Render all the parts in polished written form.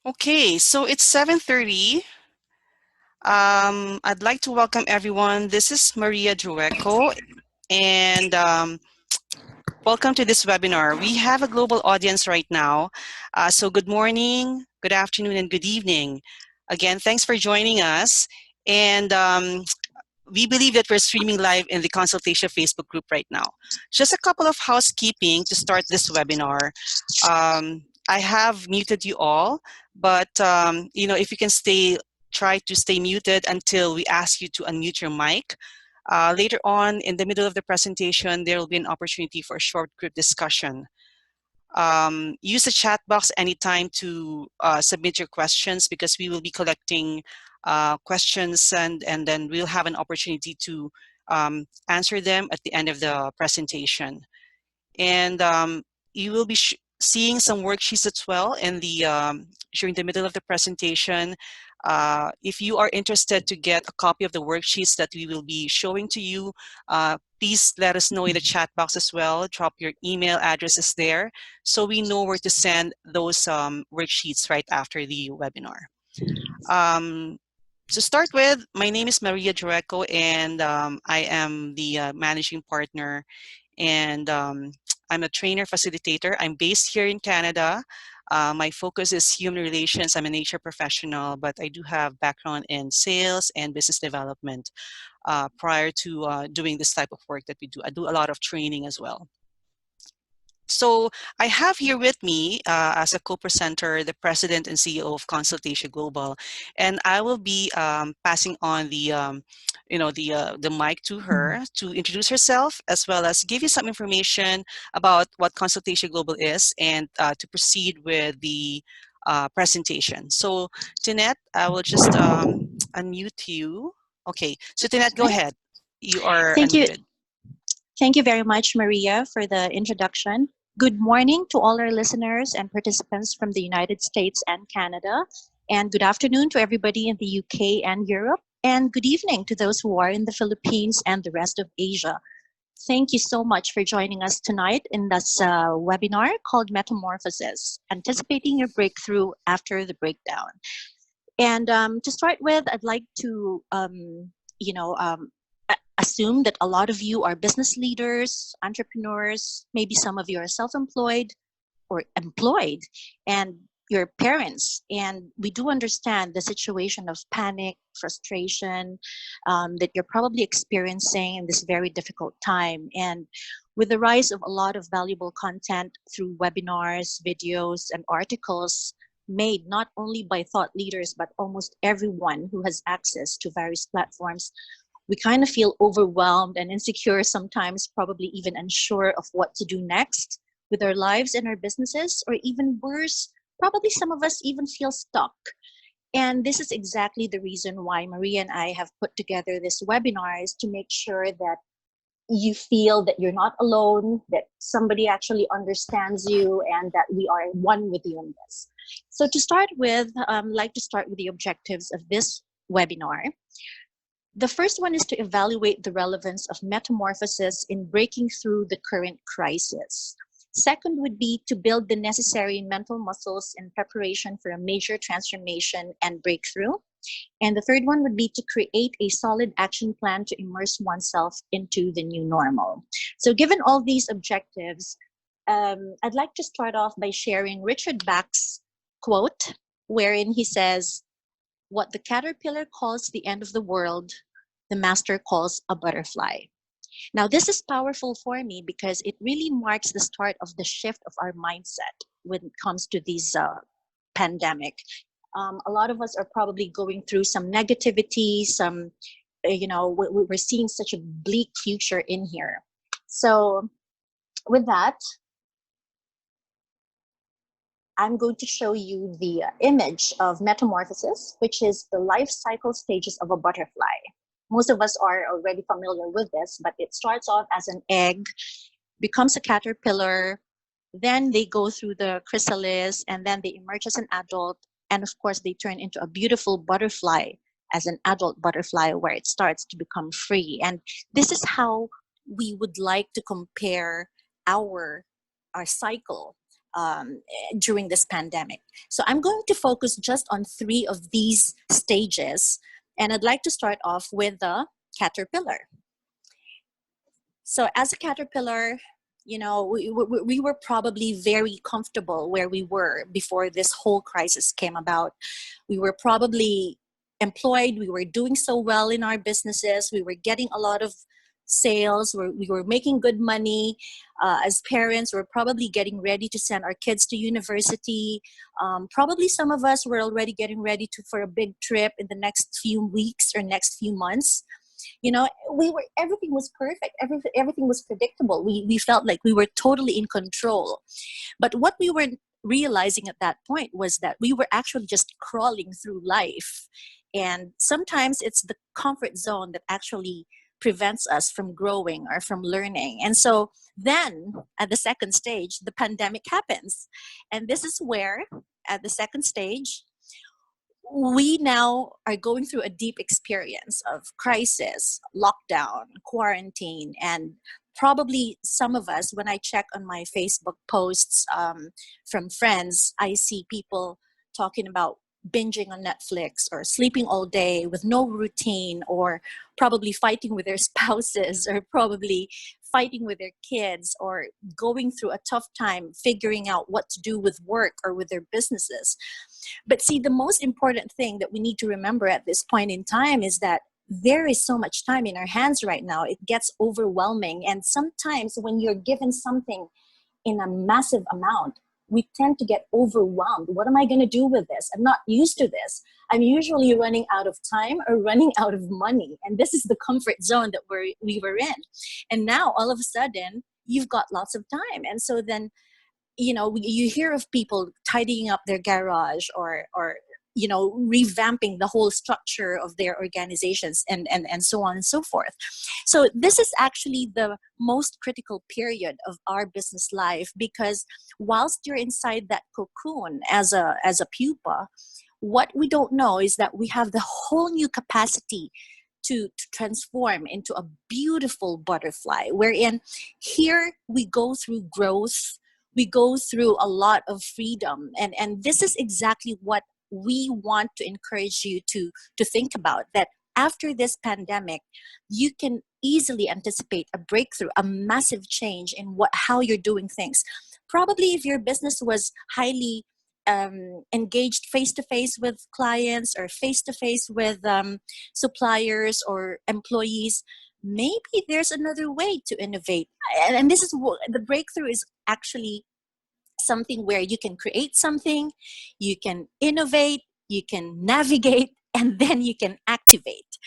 Okay, so it's 7:30. I'd like to welcome everyone. This is Maria Drueco, and welcome to this webinar. We have a global audience right now. So good morning, good afternoon, and good evening. Again, thanks for joining us. And we believe that we're streaming live in the ConsultAsia Facebook group right now. Just a couple of housekeeping to start this webinar. I have muted you all, but if you can try to stay muted until we ask you to unmute your mic. Later on, in the middle of the presentation, there will be an opportunity for a short group discussion. Use the chat box anytime to submit your questions, because we will be collecting questions and then we'll have an opportunity to answer them at the end of the presentation. And you will be seeing some worksheets as well in the during the middle of the presentation. If you are interested to get a copy of the worksheets that we will be showing to you, please let us know in the chat box as well. Drop your email addresses there so we know where to send those worksheets right after the webinar. To start with, my name is Maria Drueco, and I am the managing partner, and I'm a trainer facilitator. I'm based here in Canada. My focus is human relations. I'm an HR professional, but I do have background in sales and business development prior to doing this type of work that we do. I do a lot of training as well. So I have here with me as a co-presenter, the president and CEO of ConsultAsia Global, and I will be passing on the mic to her to introduce herself, as well as give you some information about what ConsultAsia Global is, and to proceed with the presentation. So Tinette, I will just unmute you. Okay, so Tinette, go Right. ahead. You are Thank you. unmuted. Thank you very much, Maria, for the introduction. Good morning to all our listeners and participants from the United States and Canada. And good afternoon to everybody in the UK and Europe. And good evening to those who are in the Philippines and the rest of Asia. Thank you so much for joining us tonight in this webinar called Metamorphosis, Anticipating Your Breakthrough After the Breakdown. And to start with, I'd like to, assume that a lot of you are business leaders, entrepreneurs, maybe some of you are self-employed or employed, and your parents. And we do understand the situation of panic, frustration that you're probably experiencing in this very difficult time. And with the rise of a lot of valuable content through webinars, videos, and articles made not only by thought leaders, but almost everyone who has access to various platforms, we kind of feel overwhelmed and insecure sometimes, probably even unsure of what to do next with our lives and our businesses, or even worse, probably some of us even feel stuck. And this is exactly the reason why Maria and I have put together this webinar, is to make sure that you feel that you're not alone, that somebody actually understands you, and that we are one with you in this. So to start with, I'd like to start with the objectives of this webinar. The first one is to evaluate the relevance of metamorphosis in breaking through the current crisis. Second would be to build the necessary mental muscles in preparation for a major transformation and breakthrough. And the third one would be to create a solid action plan to immerse oneself into the new normal. So given all these objectives, I'd like to start off by sharing Richard Bach's quote, wherein he says, "What the caterpillar calls the end of the world, the master calls a butterfly." Now, this is powerful for me because it really marks the start of the shift of our mindset when it comes to this pandemic. A lot of us are probably going through some negativity, we're seeing such a bleak future in here. So with that, I'm going to show you the image of metamorphosis, which is the life cycle stages of a butterfly. Most of us are already familiar with this, but it starts off as an egg, becomes a caterpillar, then they go through the chrysalis, and then they emerge as an adult. And of course, they turn into a beautiful butterfly as an adult butterfly, where it starts to become free. And this is how we would like to compare our cycle during this pandemic. So I'm going to focus just on three of these stages. And I'd like to start off with the caterpillar. So as a caterpillar, we were probably very comfortable where we were before this whole crisis came about. We were probably employed. We were doing so well in our businesses. We were getting a lot of sales. We were making good money. As parents, we're probably getting ready to send our kids to university. Probably some of us were already getting ready for a big trip in the next few weeks or next few months. Everything was perfect. Everything was predictable. We felt like we were totally in control. But what we were realizing at that point was that we were actually just crawling through life. And sometimes it's the comfort zone that actually prevents us from growing or from learning. And so then at the second stage, the pandemic happens. And this is where, at the second stage, we now are going through a deep experience of crisis, lockdown, quarantine, and probably some of us, when I check on my Facebook posts from friends, I see people talking about binging on Netflix or sleeping all day with no routine, or probably fighting with their spouses, or probably fighting with their kids, or going through a tough time figuring out what to do with work or with their businesses. But see, the most important thing that we need to remember at this point in time is that there is so much time in our hands right now. It gets overwhelming. And sometimes when you're given something in a massive amount, we tend to get overwhelmed. What am I going to do with this? I'm not used to this. I'm usually running out of time or running out of money. And this is the comfort zone that we were in. And now all of a sudden, you've got lots of time. And so then, you hear of people tidying up their garage or revamping the whole structure of their organizations and so on and so forth. So this is actually the most critical period of our business life, because whilst you're inside that cocoon as a pupa, what we don't know is that we have the whole new capacity to transform into a beautiful butterfly, wherein here we go through growth, we go through a lot of freedom. And this is exactly what we want to encourage you to think about, that after this pandemic, you can easily anticipate a breakthrough, a massive change in how you're doing things. Probably if your business was highly engaged face-to-face with clients or face-to-face with suppliers or employees, maybe there's another way to innovate. And this is the breakthrough is actually something where you can create something, you can innovate, you can navigate, and then you can activate.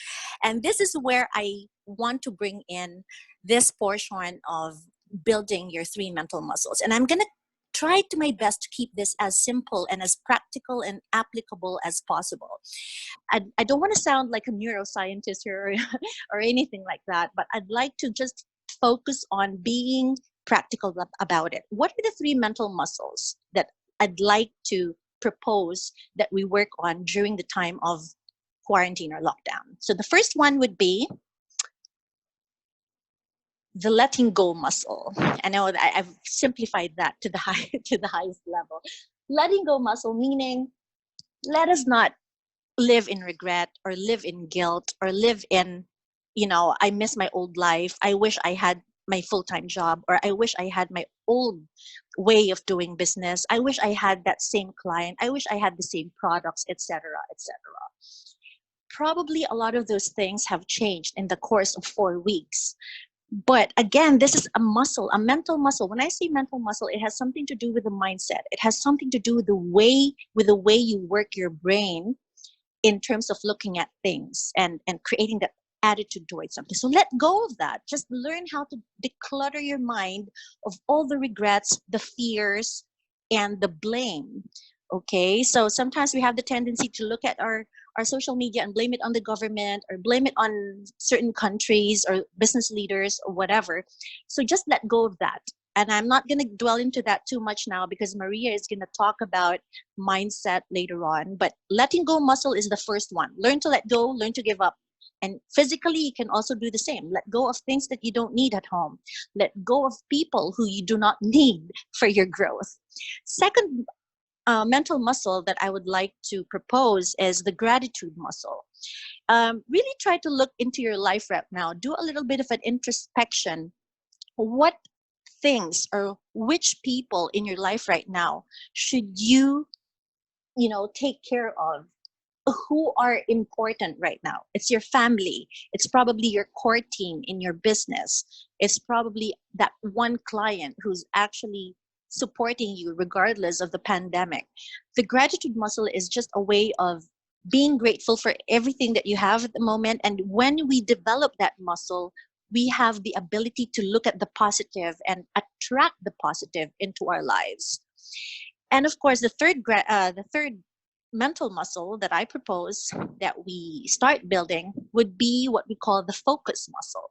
And this is where I want to bring in this portion of building your three mental muscles. And I'm going to try to my best to keep this as simple and as practical and applicable as possible. I don't want to sound like a neuroscientist here or anything like that, but I'd like to just focus on being practical about it. What are the three mental muscles that I'd like to propose that we work on during the time of quarantine or lockdown? So the first one would be the letting go muscle. I know that I've simplified that to the highest level. Letting go muscle, meaning let us not live in regret or live in guilt or live in, I miss my old life. I wish I had my full-time job, or I wish I had my old way of doing business. I wish I had that same client. I wish I had the same products, etc., etc. Probably a lot of those things have changed in the course of 4 weeks. But again, this is a muscle, a mental muscle. When I say mental muscle, it has something to do with the mindset. It has something to do with the way you work your brain in terms of looking at things and creating that attitude towards something. So let go of that. Just learn how to declutter your mind of all the regrets, the fears, and the blame. Okay, so sometimes we have the tendency to look at our social media and blame it on the government or blame it on certain countries or business leaders or whatever. So just let go of that. And I'm not going to dwell into that too much now because Maria is going to talk about mindset later on. But letting go muscle is the first one. Learn to let go, learn to give up. And physically, you can also do the same. Let go of things that you don't need at home. Let go of people who you do not need for your growth. Second mental muscle that I would like to propose is the gratitude muscle. Really try to look into your life right now. Do a little bit of an introspection. What things or which people in your life right now should you take care of, who are important right now? It's your family. It's probably your core team in your business. It's probably that one client who's actually supporting you regardless of the pandemic. The gratitude muscle is just a way of being grateful for everything that you have at the moment. And when we develop that muscle, we have the ability to look at the positive and attract the positive into our lives. And of course, the third mental muscle that I propose that we start building would be what we call the focus muscle.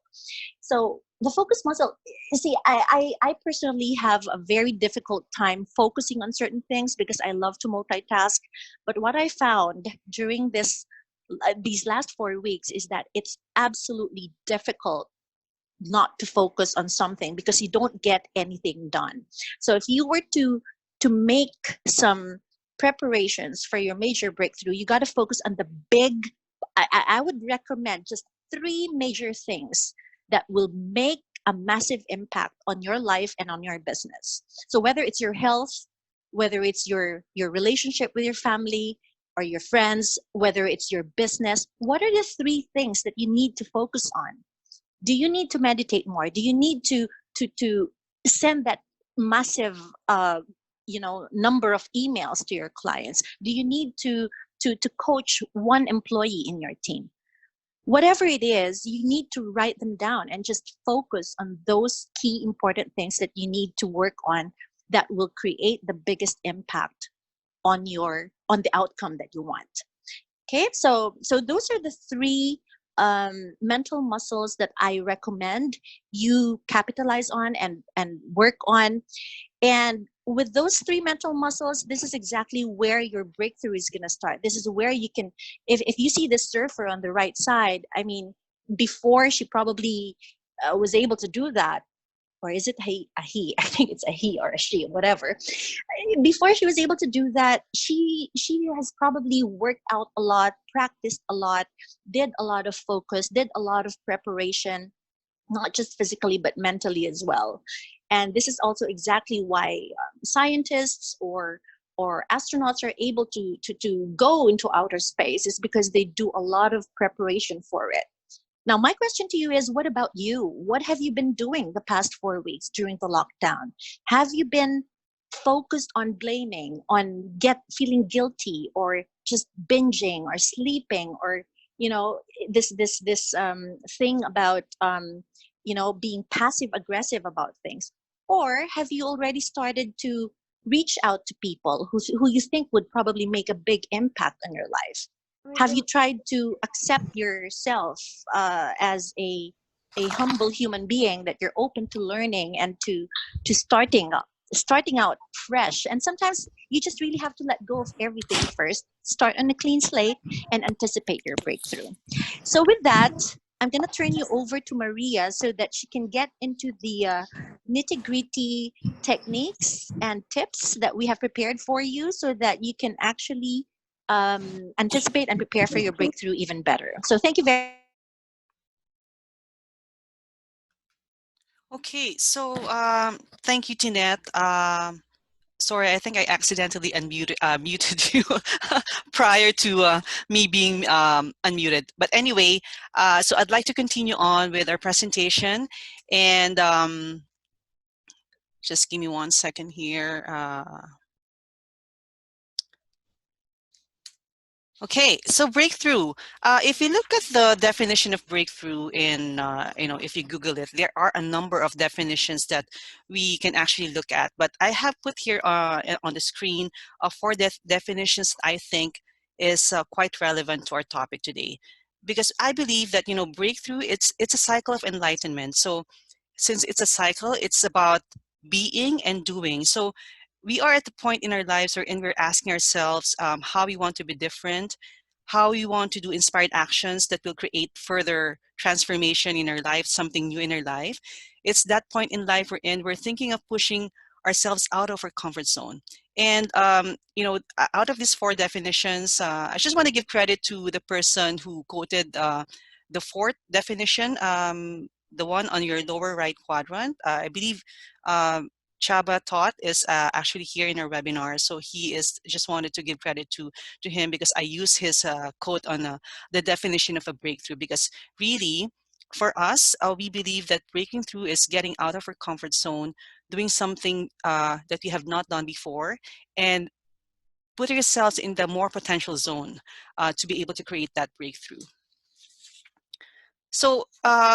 So the focus muscle, you see, I personally have a very difficult time focusing on certain things because I love to multitask. But what I found during these last 4 weeks is that it's absolutely difficult not to focus on something because you don't get anything done. So if you were to make some preparations for your major breakthrough, you got to focus on the big. I would recommend just 3 major things that will make a massive impact on your life and on your business. So whether it's your health, whether it's your relationship with your family or your friends, whether it's your business, what are the 3 things that you need to focus on? Do you need to meditate more? Do you need to send that massive number of emails to your clients? Do you need to coach one employee in your team? Whatever it is, you need to write them down and just focus on those key important things that you need to work on that will create the biggest impact on the outcome that you want. Okay, so those are the 3 mental muscles that I recommend you capitalize on and work on. And with those 3 mental muscles, this is exactly where your breakthrough is going to start. This is where you can, if you see this surfer on the right side, I mean, before she probably was able to do that, or is it a he? I think it's a he or a she, whatever. Before she was able to do that, she has probably worked out a lot, practiced a lot, did a lot of focus, did a lot of preparation, not just physically but mentally as well. And this is also exactly why scientists or astronauts are able to go into outer space, is because they do a lot of preparation for it. Now, my question to you is, what about you? What have you been doing the past 4 weeks during the lockdown? Have you been focused on blaming, on feeling guilty, or just binging or sleeping, or this thing about being passive aggressive about things? Or have you already started to reach out to people who you think would probably make a big impact on your life? Have you tried to accept yourself as a humble human being, that you're open to learning and to starting out fresh? And sometimes you just really have to let go of everything first, start on a clean slate, and anticipate your breakthrough. So with that, I'm going to turn you over to Maria so that she can get into the nitty-gritty techniques and tips that we have prepared for you so that you can actually anticipate and prepare for your breakthrough even better. So thank you very much. Okay, so thank you, Tinette. Sorry, I think I accidentally muted you prior to me being unmuted. But anyway, so I'd like to continue on with our presentation, and just give me 1 second here. Okay, so breakthrough. If you look at the definition of breakthrough in, if you Google it, there are a number of definitions that we can actually look at. But I have put here on the screen 4 definitions I think is quite relevant to our topic today, because I believe that breakthrough, it's a cycle of enlightenment. So since it's a cycle, it's about being and doing. So we are at the point in our lives wherein we're asking ourselves how we want to be different, how we want to do inspired actions that will create further transformation in our life, something new in our life. It's that point in life we're in. We're thinking of pushing ourselves out of our comfort zone. And, out of these four definitions, I just want to give credit to the person who quoted the fourth definition, the one on your lower right quadrant. I believe um, Chaba Taught is actually here in our webinar. So he is just wanted to give credit to him because I use his quote on the definition of a breakthrough, because really for us, we believe that breaking through is getting out of our comfort zone, doing something that we have not done before, and putting ourselves in the more potential zone to be able to create that breakthrough. So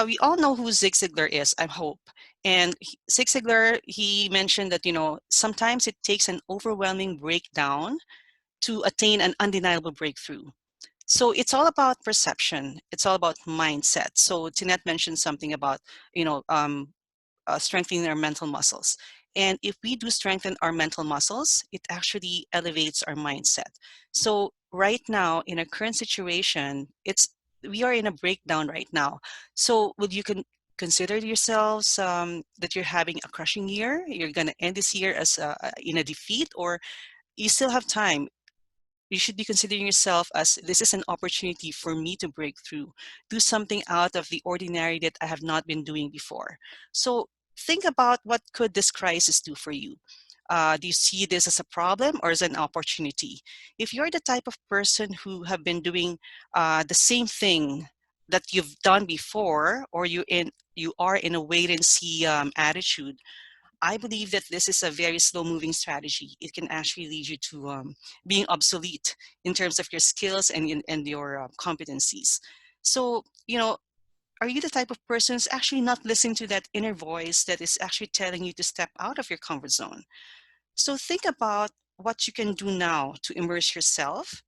we all know who Zig Ziglar is, I hope. And Zig Ziglar, he mentioned that, sometimes it takes an overwhelming breakdown to attain an undeniable breakthrough. So it's all about perception. It's all about mindset. So Tinette mentioned something about, strengthening our mental muscles. And if we do strengthen our mental muscles, it actually elevates our mindset. So right now, in our current situation, we are in a breakdown right now. So would you consider yourselves that you're having a crushing year? You're going to end this year as in a defeat, or you still have time? You should be considering yourself as, this is an opportunity for me to break through, do something out of the ordinary that I have not been doing before. So think about, what could this crisis do for you? Do you see this as a problem or as an opportunity? If you're the type of person who have been doing the same thing that you've done before, or you are in a wait and see attitude, I believe that this is a very slow moving strategy. It can actually lead you to being obsolete in terms of your skills and your competencies. So, are you the type of person who's actually not listening to that inner voice that is actually telling you to step out of your comfort zone? So think about what you can do now to immerse yourself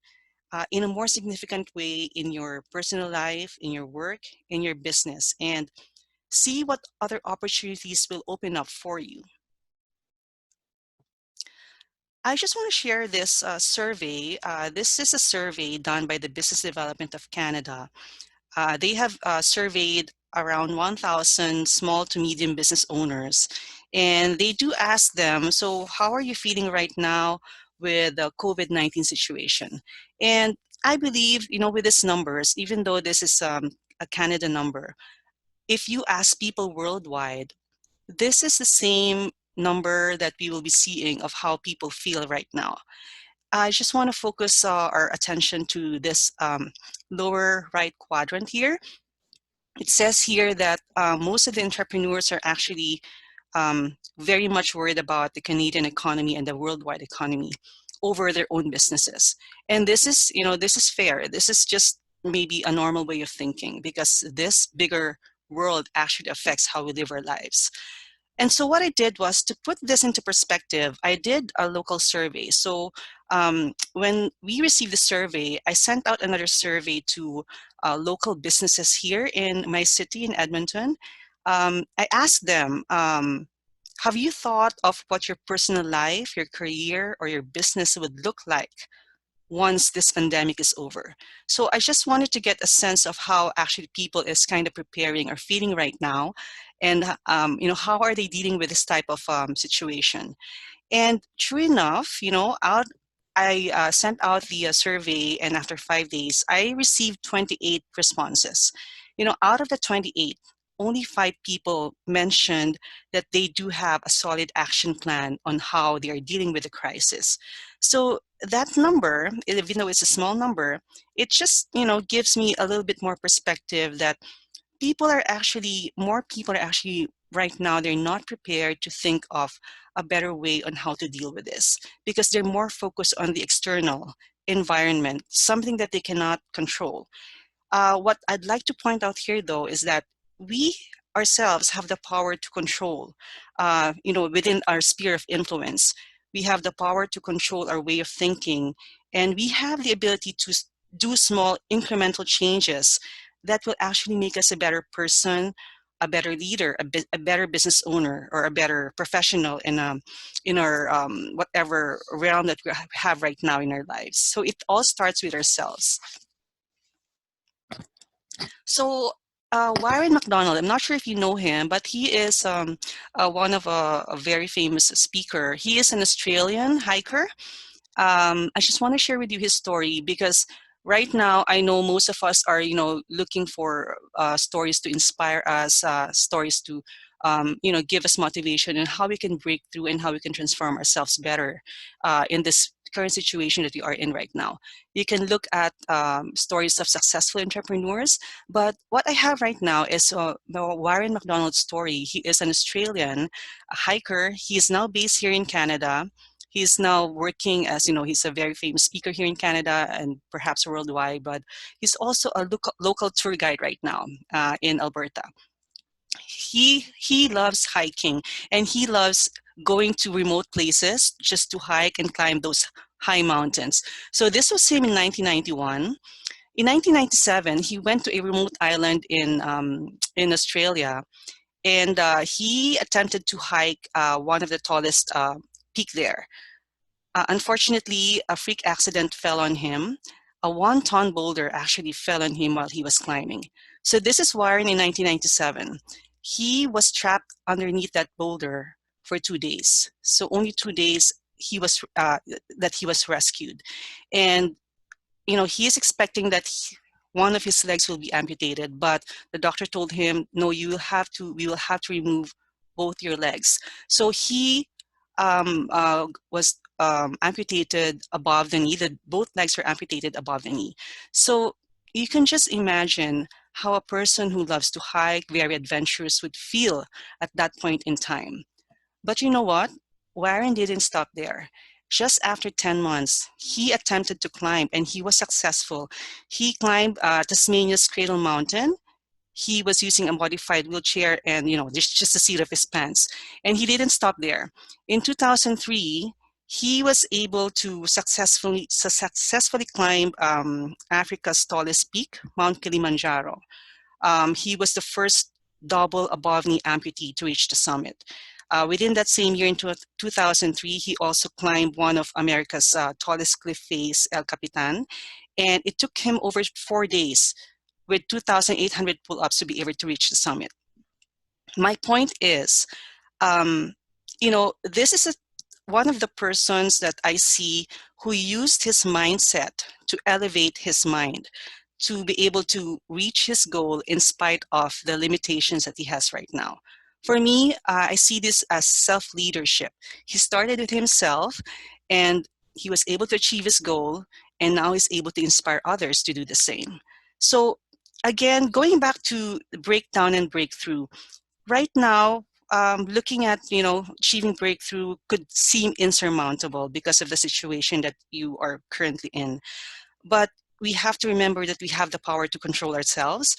in a more significant way in your personal life, in your work, in your business, and see what other opportunities will open up for you. I just want to share this survey. This is a survey done by the Business Development of Canada. They have surveyed around 1,000 small to medium business owners, and they do ask them, so how are you feeling right now with the COVID-19 situation? And I believe, with these numbers, even though this is a Canada number, if you ask people worldwide, this is the same number that we will be seeing of how people feel right now. I just want to focus our attention to this lower right quadrant here. It says here that most of the entrepreneurs are actually very much worried about the Canadian economy and the worldwide economy over their own businesses. And this is fair. This is just maybe a normal way of thinking, because this bigger world actually affects how we live our lives. And so what I did was, to put this into perspective, I did a local survey. So when we received the survey, I sent out another survey to local businesses here in my city in Edmonton. I asked them, have you thought of what your personal life, your career, or your business would look like once this pandemic is over? So I just wanted to get a sense of how actually people is kind of preparing or feeling right now, and how are they dealing with this type of situation. And true enough, I sent out the survey, and after 5 days, I received 28 responses. Out of the 28, only 5 people mentioned that they do have a solid action plan on how they are dealing with the crisis. So that number, even though it's a small number, it just, gives me a little bit more perspective that more people are actually right now, they're not prepared to think of a better way on how to deal with this, because they're more focused on the external environment, something that they cannot control. What I'd like to point out here, though, is that we ourselves have the power to control, within our sphere of influence. We have the power to control our way of thinking, and we have the ability to do small incremental changes that will actually make us a better person, a better leader, a better business owner, or a better professional in our whatever realm that we have right now in our lives. So it all starts with ourselves. So, Warren McDonald, I'm not sure if you know him, but he is one of a very famous speaker. He is an Australian hiker. I just want to share with you his story because right now I know most of us are, looking for stories to inspire us, stories to, give us motivation and how we can break through and how we can transform ourselves better in this current situation that we are in right now. You can look at stories of successful entrepreneurs, but what I have right now is the Warren McDonald story. He is an Australian hiker. He is now based here in Canada. He's now working as, he's a very famous speaker here in Canada and perhaps worldwide, but he's also a local tour guide right now in Alberta. He loves hiking and he loves going to remote places just to hike and climb those high mountains. So this was him in 1991. In 1997, he went to a remote island in Australia, and he attempted to hike one of the tallest peak there. Unfortunately, a freak accident fell on him. A 1-ton boulder actually fell on him while he was climbing. So this is Warren in 1997. He was trapped underneath that boulder for 2 days. So only 2 days that he was rescued, and he is expecting that one of his legs will be amputated, but the doctor told him, no, we will have to remove both your legs. So he was amputated above the knee. Both legs were amputated above the knee. So you can just imagine how a person who loves to hike, very adventurous, would feel at that point in time. But you know what? Warren didn't stop there. Just after 10 months, he attempted to climb and he was successful. He climbed Tasmania's Cradle Mountain. He was using a modified wheelchair and, just the seat of his pants. And he didn't stop there. In 2003, he was able to successfully climb Africa's tallest peak, Mount Kilimanjaro. He was the first double above knee amputee to reach the summit. Within that same year, in 2003, he also climbed one of America's tallest cliff face, El Capitan, and it took him over 4 days with 2,800 pull-ups to be able to reach the summit. My point is, this is one of the persons that I see who used his mindset to elevate his mind, to be able to reach his goal in spite of the limitations that he has right now. For me, I see this as self-leadership. He started with himself and he was able to achieve his goal, and now he's able to inspire others to do the same. So again, going back to the breakdown and breakthrough, right now, looking at, achieving breakthrough could seem insurmountable because of the situation that you are currently in. But we have to remember that we have the power to control ourselves.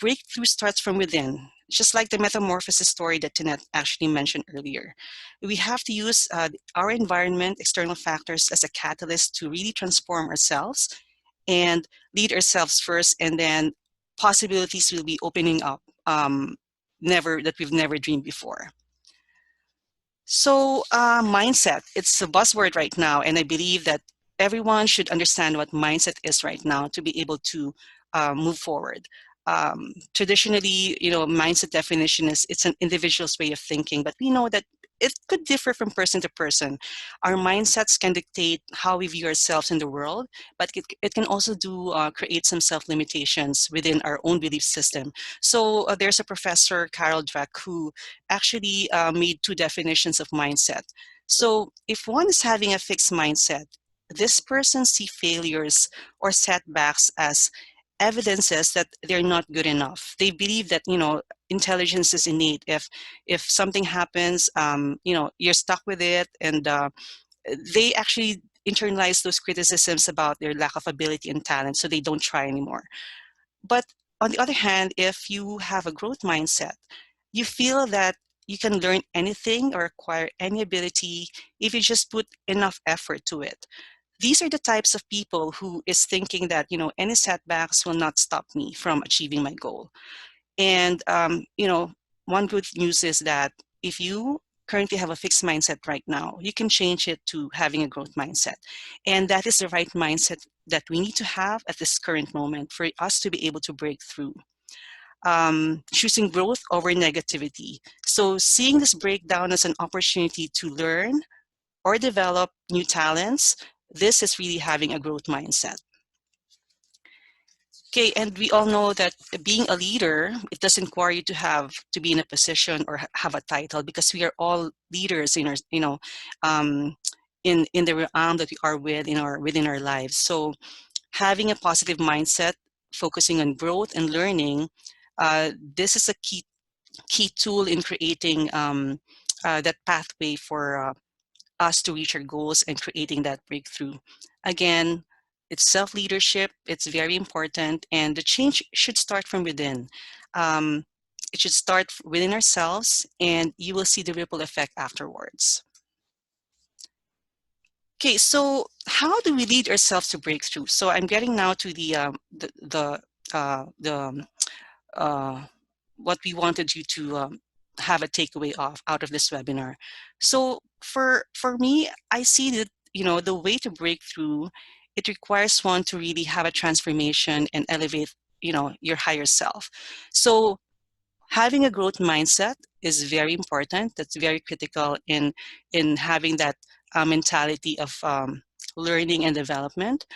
Breakthrough starts from within, just like the metamorphosis story that Tinette actually mentioned earlier. We have to use our environment, external factors, as a catalyst to really transform ourselves and lead ourselves first, and then possibilities will be opening up that we've never dreamed before. So mindset, it's a buzzword right now, and I believe that everyone should understand what mindset is right now to be able to move forward. Traditionally, mindset definition is it's an individual's way of thinking, but we know that it could differ from person to person. Our mindsets can dictate how we view ourselves in the world, but it can also create some self-limitations within our own belief system. So there's a professor, Carol Dweck, who actually made 2 definitions of mindset. So if one is having a fixed mindset, this person sees failures or setbacks as evidences that they're not good enough. They believe that, intelligence is innate. If something happens, you're stuck with it, and they actually internalize those criticisms about their lack of ability and talent, so they don't try anymore. But on the other hand, if you have a growth mindset, you feel that you can learn anything or acquire any ability if you just put enough effort to it. These are the types of people who is thinking that, any setbacks will not stop me from achieving my goal. And, one good news is that if you currently have a fixed mindset right now, you can change it to having a growth mindset. And that is the right mindset that we need to have at this current moment for us to be able to break through. Choosing growth over negativity. So seeing this breakdown as an opportunity to learn or develop new talents, this is really having a growth mindset. Okay, and we all know that being a leader, it doesn't require you to have to be in a position or have a title, because we are all leaders in our, in the realm that we are within our lives. So having a positive mindset, focusing on growth and learning, this is a key tool in creating that pathway for us to reach our goals and creating that breakthrough. Again, it's self-leadership. It's very important, and the change should start from within. Um, it should start within ourselves, and you will see the ripple effect afterwards. Okay, so how do we lead ourselves to breakthrough? So I'm getting now to uh, what we wanted you to have a takeaway of out of this webinar. So for me, I see that the way to break through, it requires one to really have a transformation and elevate your higher self. So having a growth mindset is very important. That's very critical in having that mentality of learning and development.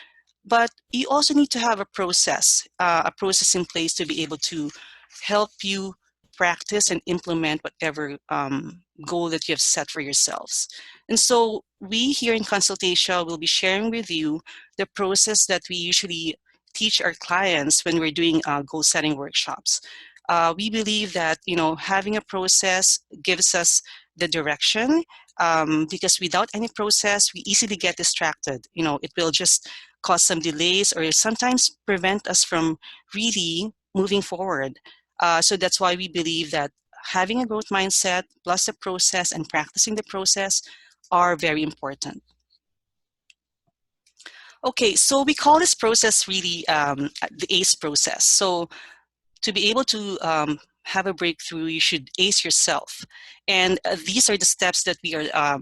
But you also need to have a process in place to be able to help you practice and implement whatever goal that you have set for yourselves. And so we here in ConsultAsia will be sharing with you the process that we usually teach our clients when we're doing goal setting workshops. We believe that having a process gives us the direction, because without any process, we easily get distracted. It will just cause some delays or sometimes prevent us from really moving forward. So that's why we believe that having a growth mindset plus the process and practicing the process are very important. Okay, so we call this process really the ACE process. So to be able to have a breakthrough, you should ace yourself. And these are the steps that we are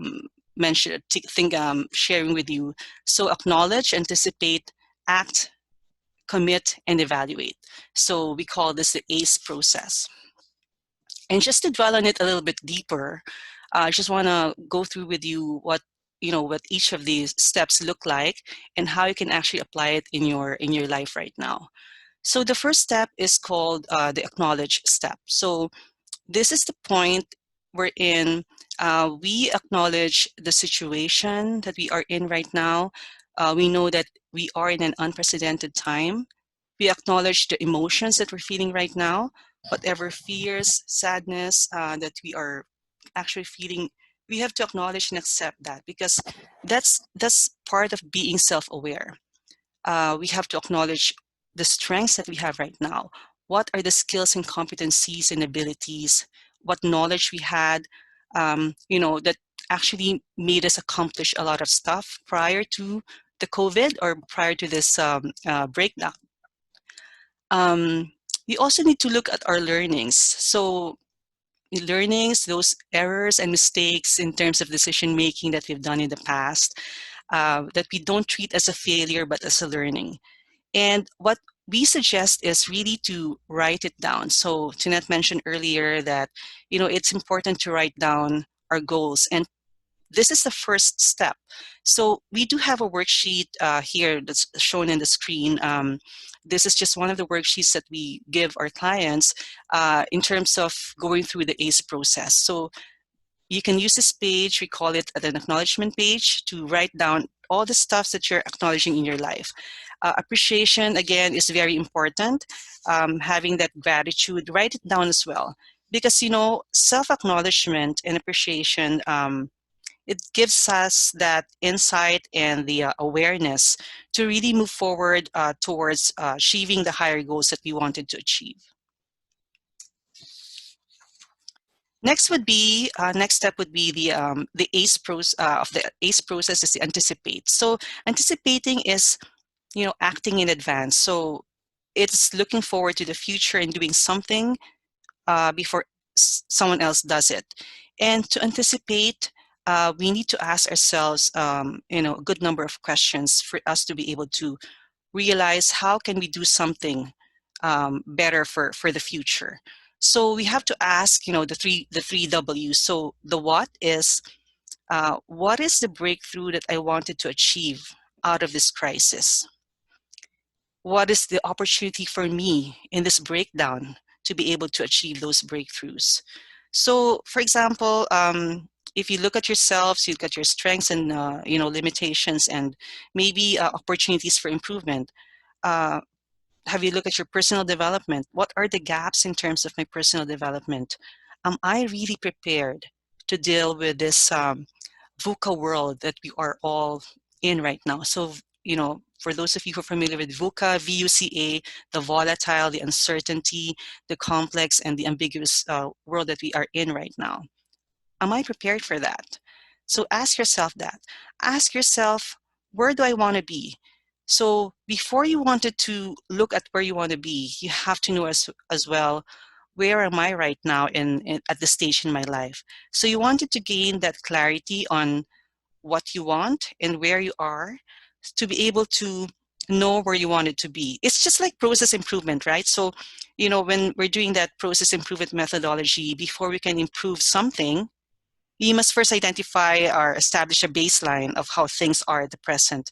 sharing with you. So acknowledge, anticipate, act, commit, and evaluate. So we call this the ACE process. And just to dwell on it a little bit deeper, I just want to go through with you what each of these steps look like and how you can actually apply it in your life right now. So the first step is called the acknowledge step. So this is the point wherein we acknowledge the situation that we are in right now. We know that we are in an unprecedented time. We acknowledge the emotions that we're feeling right now, whatever fears, sadness that we are actually feeling. We have to acknowledge and accept that, because that's part of being self-aware. We have to acknowledge the strengths that we have right now. What are the skills and competencies and abilities, what knowledge we had, that actually made us accomplish a lot of stuff prior to the COVID or prior to this breakdown. We also need to look at our learnings. So learnings, those errors and mistakes in terms of decision making that we've done in the past, that we don't treat as a failure but as a learning. And what we suggest is really to write it down. So Tinette mentioned earlier that it's important to write down our goals, and this is the first step. So we do have a worksheet here that's shown in the screen. This is just one of the worksheets that we give our clients in terms of going through the ACE process. So you can use this page, we call it an acknowledgement page, to write down all the stuff that you're acknowledging in your life. Appreciation, again, is very important. Having that gratitude, write it down as well. Because, self-acknowledgement and appreciation, it gives us that insight and the awareness to really move forward towards achieving the higher goals that we wanted to achieve. Next step would be the ACE process of the ACE process is the anticipate. So anticipating is acting in advance. So it's looking forward to the future and doing something before someone else does it. And to anticipate, we need to ask ourselves, a good number of questions for us to be able to realize how can we do something better for the future. So we have to ask, the three W's. So the what is the breakthrough that I wanted to achieve out of this crisis? What is the opportunity for me in this breakdown to be able to achieve those breakthroughs? So, for example, if you look at yourselves, you look at your strengths and limitations, and maybe opportunities for improvement. Uh, have you looked at your personal development? What are the gaps in terms of my personal development? Am I really prepared to deal with this VUCA world that we are all in right now? So, for those of you who are familiar with VUCA, VUCA, the volatile, the uncertainty, the complex, and the ambiguous world that we are in right now. Am I prepared for that? So ask yourself that. Ask yourself, where do I want to be? So before you wanted to look at where you want to be, you have to know as well, where am I right now at this stage in my life? So you wanted to gain that clarity on what you want and where you are to be able to know where you want it to be. It's just like process improvement, right? So, when we're doing that process improvement methodology, before we can improve something, we must first identify or establish a baseline of how things are at the present.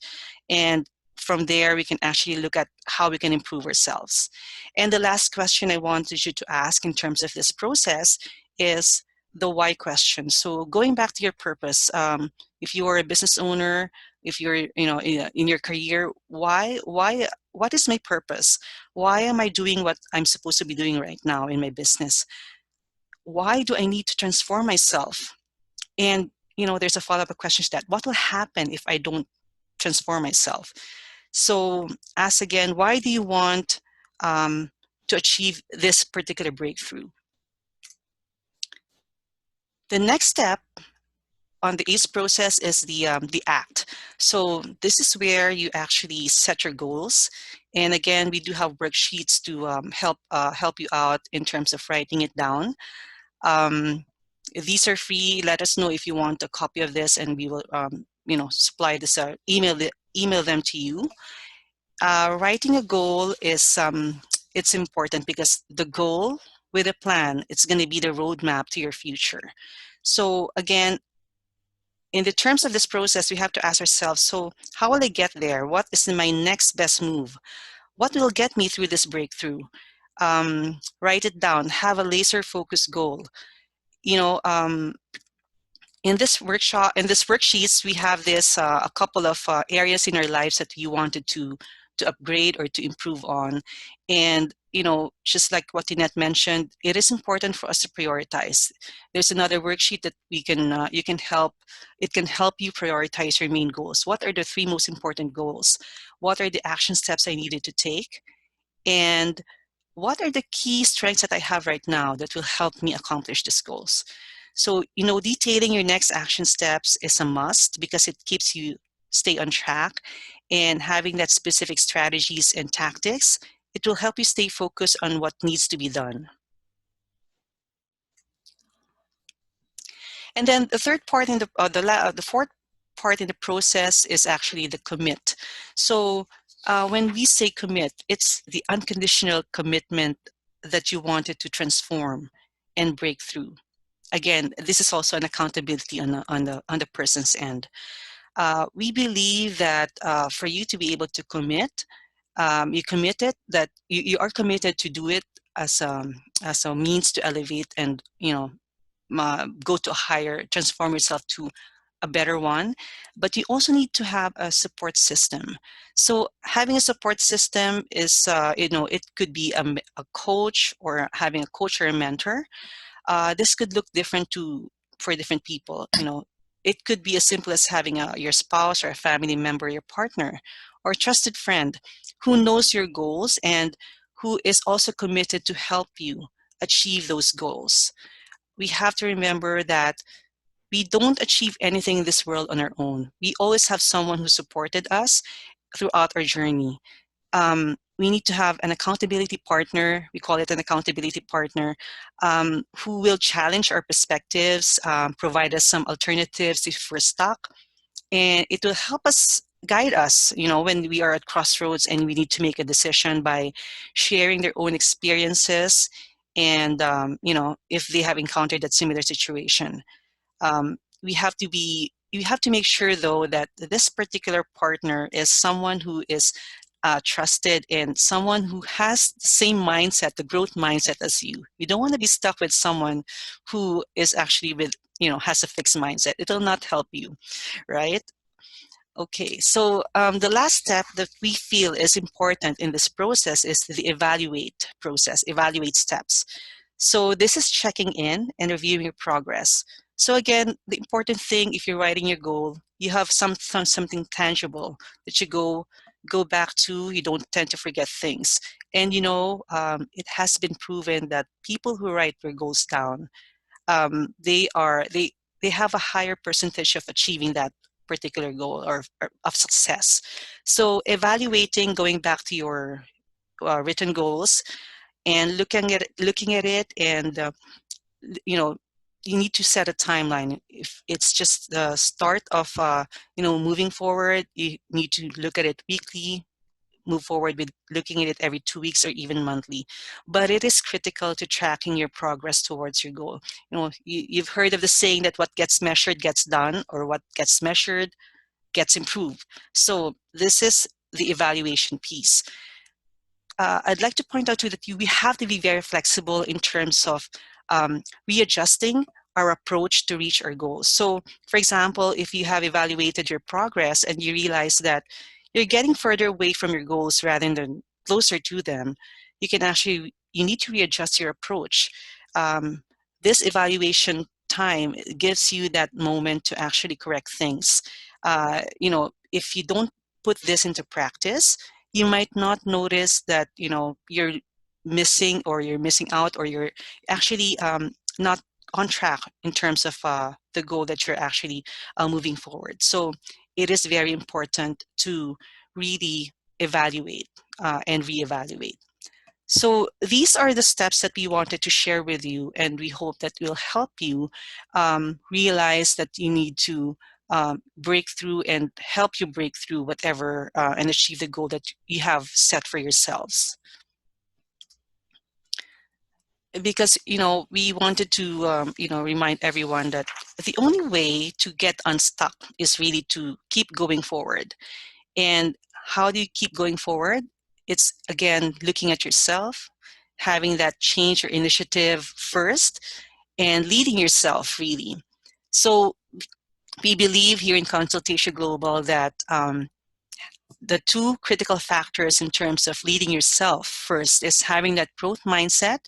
And from there, we can actually look at how we can improve ourselves. And the last question I wanted you to ask in terms of this process is the why question. So going back to your purpose, if you are a business owner, if you're in your career, what is my purpose? Why am I doing what I'm supposed to be doing right now in my business? Why do I need to transform myself? And there's a follow-up question to that. What will happen if I don't transform myself? So ask again, why do you want to achieve this particular breakthrough? The next step on the ACE process is the ACT. So this is where you actually set your goals. And again, we do have worksheets to help you out in terms of writing it down. These are free. Let us know if you want a copy of this, and we will, supply this, email them to you. Writing a goal is it's important because the goal with a plan, it's going to be the roadmap to your future. So again, in the terms of this process, we have to ask ourselves, so how will I get there? What is my next best move? What will get me through this breakthrough? Write it down. Have a laser focused goal. In this worksheets, we have this a couple of areas in our lives that you wanted to upgrade or to improve on. And just like what Tinette mentioned, it is important for us to prioritize. There's another worksheet that it can help you prioritize your main goals. What are the 3 most important goals? What are the action steps I needed to take? And what are the key strengths that I have right now that will help me accomplish these goals? So, detailing your next action steps is a must because it keeps you stay on track, and having that specific strategies and tactics, it will help you stay focused on what needs to be done. And then the third part in the fourth part in the process is actually the commit. So when we say commit, it's the unconditional commitment that you wanted to transform and break through. Again, this is also an accountability on the person's end. We believe that for you to be able to commit, you committed that you are committed to do it as a means to elevate and go to a higher, transform yourself to a better one. But you also need to have a support system. So having a support system is it could be a coach, or having a coach or a mentor. This could look different for different people. It could be as simple as having your spouse or a family member, your partner, or a trusted friend who knows your goals and who is also committed to help you achieve those goals. We have to remember that we don't achieve anything in this world on our own. We always have someone who supported us throughout our journey. We need to have an accountability partner. We call it an accountability partner, who will challenge our perspectives, provide us some alternatives if we're stuck, and it will help us guide us, when we are at crossroads and we need to make a decision, by sharing their own experiences, and if they have encountered that similar situation. We have to be You have to make sure, though, that this particular partner is someone who is trusted, and someone who has the same mindset, the growth mindset as you. You don't want to be stuck with someone who is actually has a fixed mindset. It will not help you, right? Okay, so the last step that we feel is important in this process is the evaluate process, evaluate steps. So this is checking in and reviewing your progress. So again, the important thing, if you're writing your goal, you have something tangible that you go back to. You don't tend to forget things. And it has been proven that people who write their goals down, they have a higher percentage of achieving that particular goal, or of success. So evaluating, going back to your written goals, and looking at it, and you know you need to set a timeline. If it's just the start of moving forward, you need to look at it weekly, move forward with looking at it every 2 weeks or even monthly. But it is critical to tracking your progress towards your goal. You've heard of the saying that what gets measured gets done, or what gets measured gets improved. So this is the evaluation piece. I'd like to point out too that we have to be very flexible in terms of readjusting our approach to reach our goals. So, for example, if you have evaluated your progress and you realize that you're getting further away from your goals rather than closer to them, you need to readjust your approach. This evaluation time gives you that moment to actually correct things. If you don't put this into practice, you might not notice that you're missing out, or you're actually not on track in terms of the goal that you're actually moving forward. So it is very important to really evaluate and reevaluate. So these are the steps that we wanted to share with you, and we hope that will help you realize that you need to break through, and help you break through whatever and achieve the goal that you have set for yourselves. Because we wanted to remind everyone that the only way to get unstuck is really to keep going forward. And how do you keep going forward? It's, again, looking at yourself, having that change or initiative first, and leading yourself, really. So we believe here in ConsultAsia Global that the two critical factors in terms of leading yourself first is having that growth mindset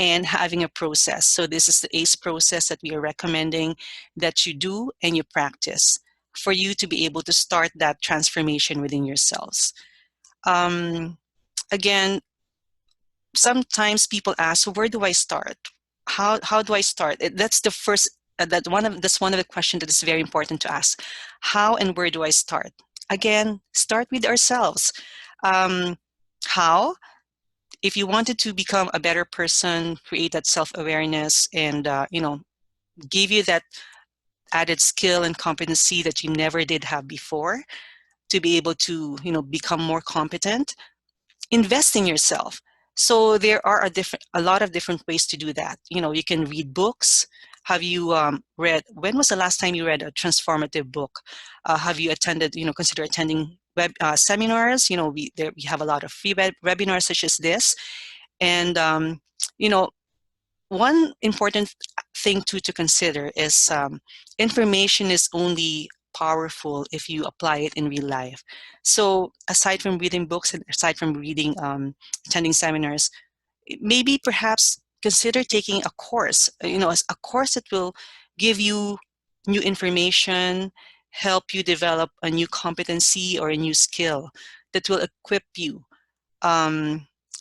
and having a process. So this is the ACE process that we are recommending that you do and you practice for you to be able to start that transformation within yourselves. Again, sometimes people ask, well, where do I start? How do I start? That's the first. That's one of the questions that is very important to ask. How and where do I start? Again, start with ourselves. How? If you wanted to become a better person, create that self-awareness, and give you that added skill and competency that you never did have before, to be able to become more competent, invest in yourself. So there are a lot of different ways to do that. You can read books. Have you read? When was the last time you read a transformative book? Have you attended? Consider attending seminars. We have a lot of free webinars such as this, and one important thing to consider is information is only powerful if you apply it in real life. So aside from reading books and aside from attending seminars, maybe perhaps consider taking a course, a course that will give you new information, help you develop a new competency or a new skill that will equip you.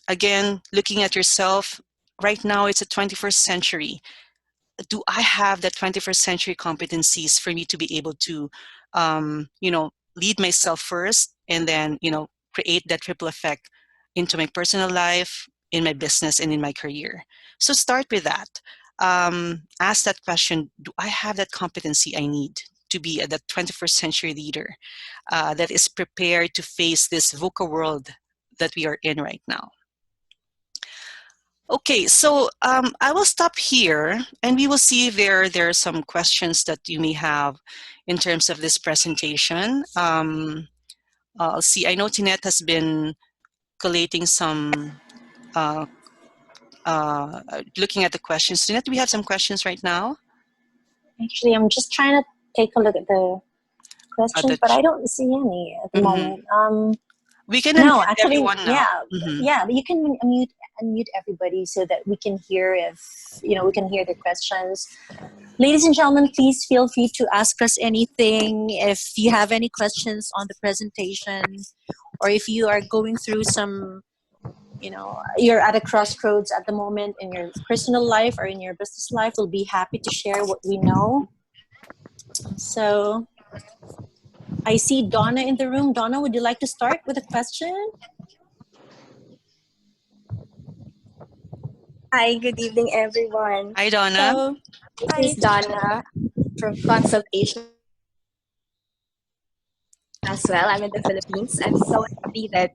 Again, looking at yourself, right now it's the 21st century. Do I have the 21st century competencies for me to be able to, lead myself first, and then, create that ripple effect into my personal life, in my business, and in my career? So start with that. Ask that question, do I have that competency I need to be the 21st century leader that is prepared to face this VUCA world that we are in right now? Okay, so I will stop here, and we will see if there are some questions that you may have in terms of this presentation. I'll see. I know Tinette has been collating some, looking at the questions. Tinette, do we have some questions right now? Actually, I'm just trying to take a look at the questions, but I don't see any at the moment. We can no, unmute actually, everyone now. yeah, but you can unmute everybody so that we can hear we can hear the questions. Ladies and gentlemen, please feel free to ask us anything. If you have any questions on the presentation, or if you are going through some, you're at a crossroads at the moment in your personal life or in your business life, we'll be happy to share what we know. So I see Donna in the room. Donna, would you like to start with a question? Hi, good evening, everyone. Hi, Donna. So, this is Donna from ConsultAsia as well. I'm in the Philippines. I'm so happy that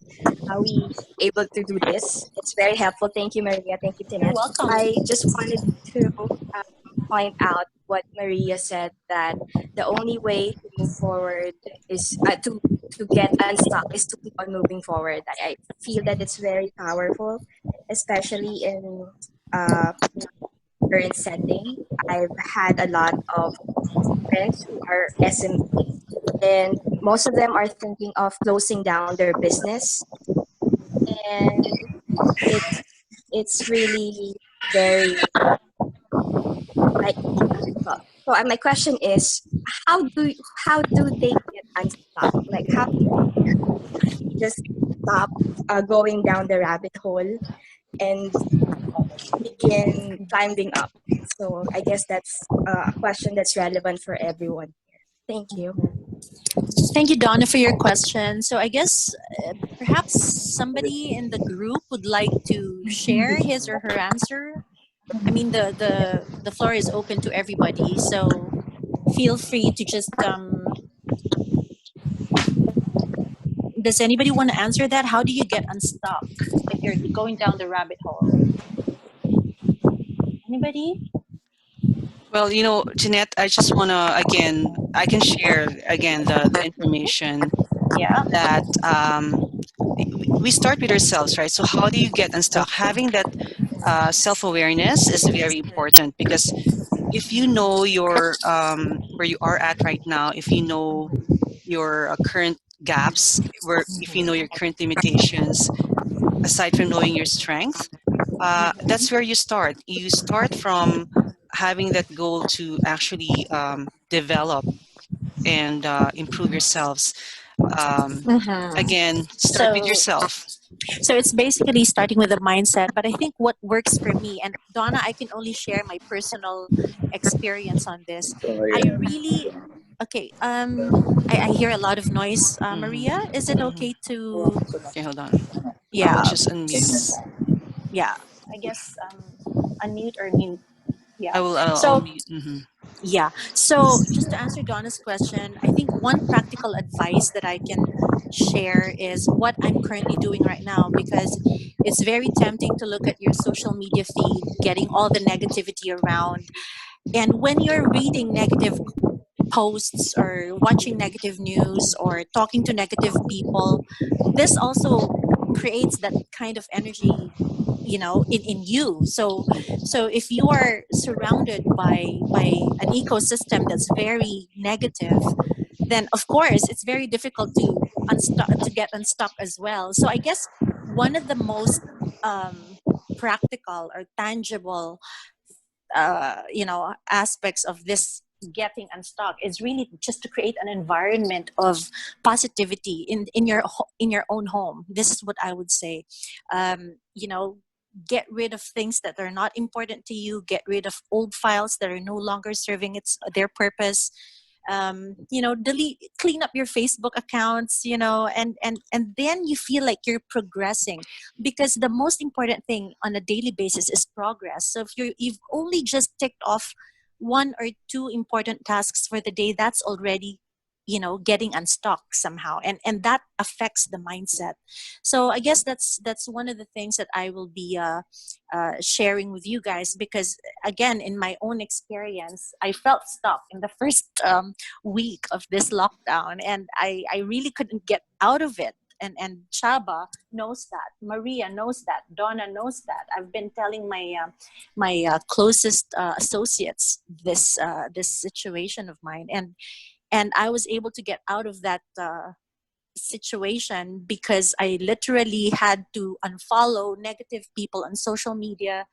we able to do this. It's very helpful. Thank you, Maria. Thank you, Tinette. You're welcome. I just wanted to point out what Maria said, that the only way to move forward is to get unstuck is to keep on moving forward. I feel that it's very powerful, especially in current setting. I've had a lot of friends who are SMEs, and most of them are thinking of closing down their business, and it's really very like difficult. So my question is, how do they get unstuck? Like, how do they just stop going down the rabbit hole and begin climbing up? So I guess that's a question that's relevant for everyone. Thank you. Thank you, Donna, for your question. So I guess perhaps somebody in the group would like to share his or her answer. I mean, the floor is open to everybody, so feel free to just. Does anybody want to answer that? How do you get unstuck if you're going down the rabbit hole? Anybody? Well, Jeanette, I just want to, again, I can share, again, the information that we start with ourselves, right? So how do you get unstuck? Having that self-awareness is very important, because if you know your where you are at right now, if you know your current gaps, if you know your current limitations, aside from knowing your strength, that's where you start. You start from having that goal to actually develop and improve yourselves. Again, start with yourself. So it's basically starting with a mindset. But I think what works for me, and Donna, I can only share my personal experience on this. I really, okay, I hear a lot of noise. Maria, is it okay to? Okay, hold on. Yeah. I'll just unmute. Yeah, I guess unmute or mute. Yeah. I'll mute. Yeah. So just to answer Donna's question, I think one practical advice that I can share is what I'm currently doing right now, because it's very tempting to look at your social media feed, getting all the negativity around. And when you're reading negative posts or watching negative news or talking to negative people, this also creates that kind of energy, in you. So if you are surrounded by an ecosystem that's very negative, then of course it's very difficult to get unstuck as well. So I guess one of the most practical or tangible aspects of this getting unstuck is really just to create an environment of positivity in your own home. This is what I would say. Get rid of things that are not important to you. Get rid of old files that are no longer serving their purpose. clean up your Facebook accounts, and then you feel like you're progressing, because the most important thing on a daily basis is progress. So if you've only just ticked off one or two important tasks for the day, that's already getting unstuck somehow, and that affects the mindset. So I guess that's one of the things that I will be sharing with you guys, because again, in my own experience, I felt stuck in the first week of this lockdown, and I really couldn't get out of it. And Chaba knows that, Maria knows that, Donna knows that. I've been telling my closest associates this situation of mine, and I was able to get out of that situation because I literally had to unfollow negative people on social media.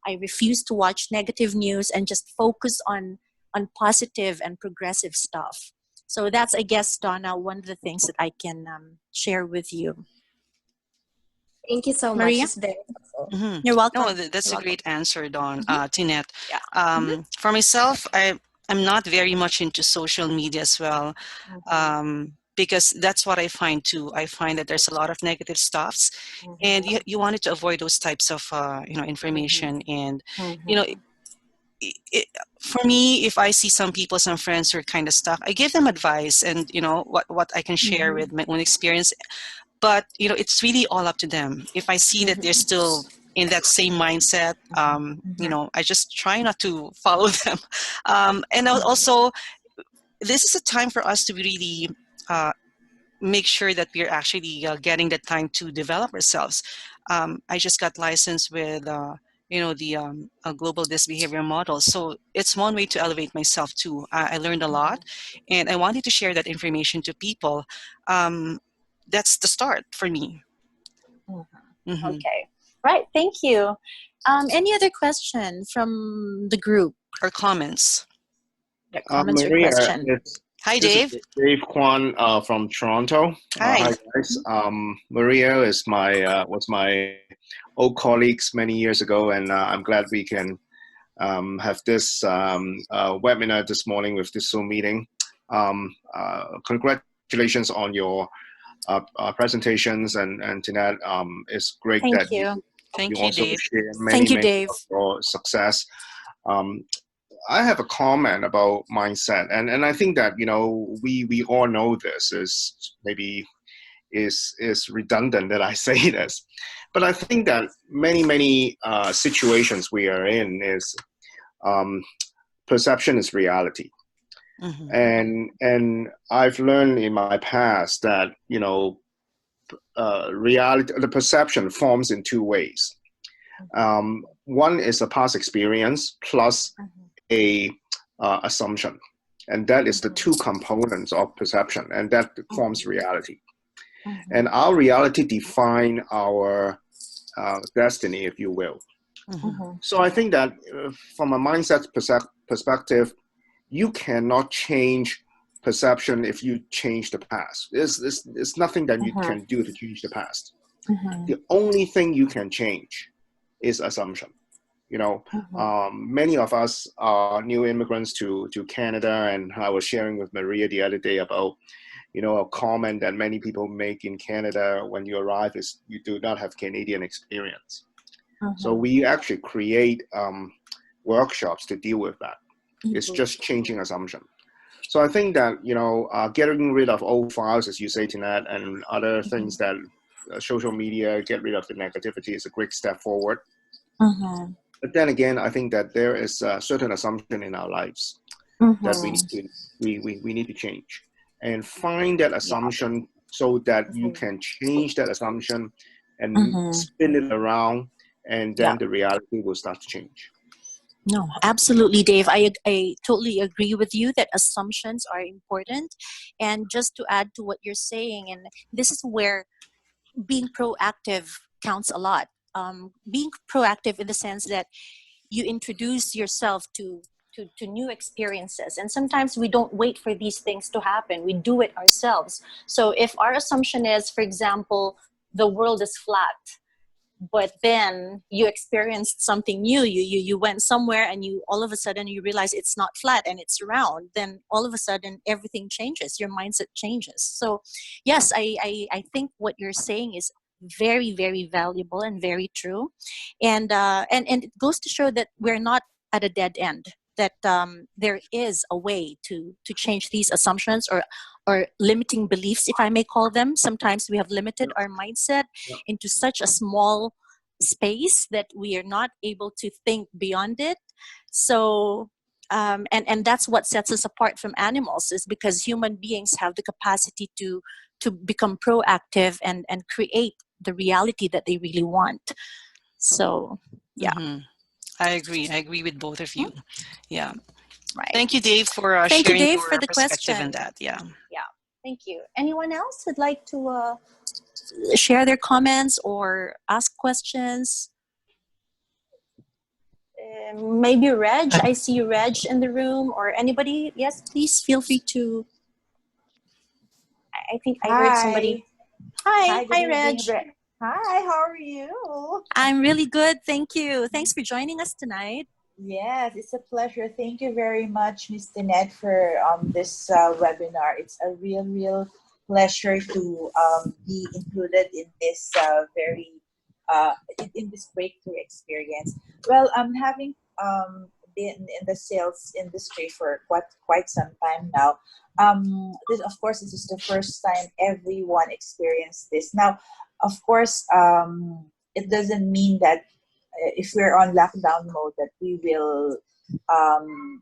I refused to watch negative news and just focus on positive and progressive stuff. So that's, I guess, Donna, one of the things that I can share with you. Thank you so Maria? much. It's very helpful. Mm-hmm. You're welcome. No, that's You're a great answer, Dawn. Mhm. Tinette. Yeah. For myself, I'm not very much into social media as well, because that's what I find too. I find that there's a lot of negative stuffs, and you wanted to avoid those types of information. And you know, for me, if I see some people, some friends who are kind of stuck, I give them advice and what I can share with my own experience. But it's really all up to them. If I see that they're still in that same mindset, I just try not to follow them. And also, this is a time for us to really make sure that we're actually getting the time to develop ourselves. I just got licensed with the global disc behavior model, so it's one way to elevate myself too. I learned a lot, and I wanted to share that information to people. That's the start for me. Okay. Right. Thank you. Any other question from the group? Or comments? Comments or Maria, questions? Hi, this Dave. is Dave Kwan from Toronto. Hi. Hi guys. Maria is was my old colleagues many years ago, and I'm glad we can have this webinar this morning with this Zoom meeting. Congratulations on your presentations, and Tinette, it's great Thank that you. Thank you, also Dave. share Thank you, many Dave. of your success. I have a comment about mindset, and I think that we all know this is maybe is redundant that I say this, but I think that many situations we are in is perception is reality. And I've learned in my past that reality, the perception forms in two ways. One is a past experience plus a assumption, and that is the two components of perception, and that forms reality. And our reality define our destiny, if you will. So I think that from a mindset perspective, you cannot change perception if you change the past. There's nothing that you can do to change the past. The only thing you can change is assumption. Many of us are new immigrants to Canada, and I was sharing with Maria the other day about a comment that many people make in Canada when you arrive is you do not have Canadian experience. So we actually create workshops to deal with that. It's just changing assumption. So I think that getting rid of old files, as you say, Tinette, and other things that social media, get rid of the negativity is a great step forward. But then again, I think that there is a certain assumption in our lives that we need to change and find that assumption so that you can change that assumption and spin it around, and then the reality will start to change. No, absolutely, Dave. I totally agree with you that assumptions are important. And just to add to what you're saying, and this is where being proactive counts a lot. Being proactive in the sense that you introduce yourself to new experiences, and sometimes we don't wait for these things to happen. We do it ourselves. So if our assumption is, for example, the world is flat, but then you experienced something new. You went somewhere and you all of a sudden you realize it's not flat and it's round. Then all of a sudden everything changes. Your mindset changes. So yes, I think what you're saying is very, very valuable and very true. And it goes to show that we're not at a dead end, that there is a way to change these assumptions or limiting beliefs, if I may call them. Sometimes we have limited our mindset into such a small space that we are not able to think beyond it. So and that's what sets us apart from animals, is because human beings have the capacity to become proactive and create the reality that they really want. So yeah. Mm-hmm. I agree with both of you. Yeah. Right. Thank you, Dave, for Thank you, sharing Dave, your for the perspective on question. that. Yeah. Yeah, thank you. Anyone else would like to share their comments or ask questions? Maybe Reg. I see Reg in the room, or anybody. Yes, please feel free to. I think I heard somebody. Hi, good Hi, evening. Reg. Hi, how are you? I'm really good, thank you. Thanks for joining us tonight. Yes, it's a pleasure. Thank you very much, Ms. Tinette, for this webinar. It's a real pleasure to be included in this in this breakthrough experience. Well, having been in the sales industry for quite some time now, this of course this is the first time everyone experienced this. Now, of course, it doesn't mean that if we're on lockdown mode that we will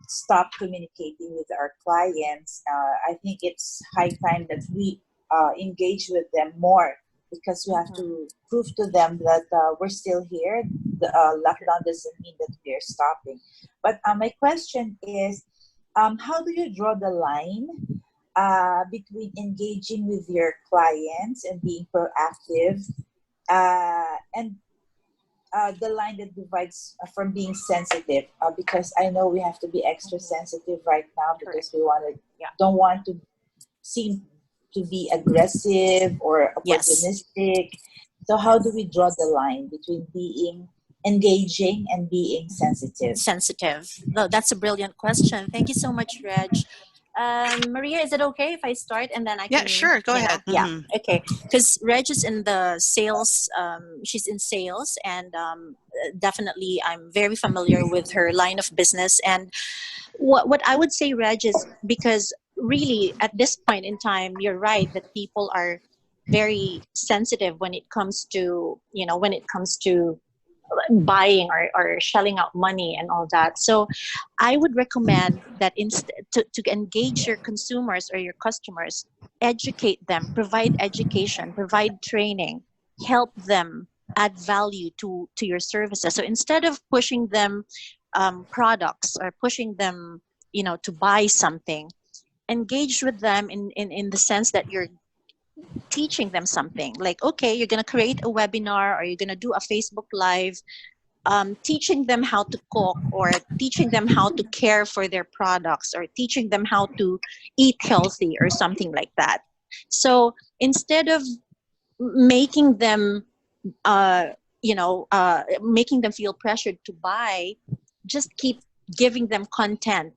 stop communicating with our clients. I think it's high time that we engage with them more, because we have to prove to them that we're still here. The lockdown doesn't mean that we're stopping. But my question is, how do you draw the line between engaging with your clients and being proactive, and the line that divides from being sensitive, because I know we have to be extra sensitive right now, because we don't want to seem to be aggressive or opportunistic. Yes. So how do we draw the line between being engaging and being sensitive? No, that's a brilliant question. Thank you so much, Reg. Maria, is it okay if I start and then I can? Yeah, sure. Go ahead. Yeah, okay. Because Reg is in the sales. She's in sales, and definitely I'm very familiar with her line of business. And what I would say, Reg, is because really at this point in time, you're right that people are very sensitive when it comes to buying or shelling out money and all that. So I would recommend that to engage your consumers or your customers, educate them, provide education, provide training, help them, add value to your services. So instead of pushing them products or pushing them to buy something, engage with them in the sense that you're teaching them something. Like, okay, you're going to create a webinar or you're going to do a Facebook Live, teaching them how to cook, or teaching them how to care for their products, or teaching them how to eat healthy or something like that. So instead of making them making them feel pressured to buy, just keep giving them content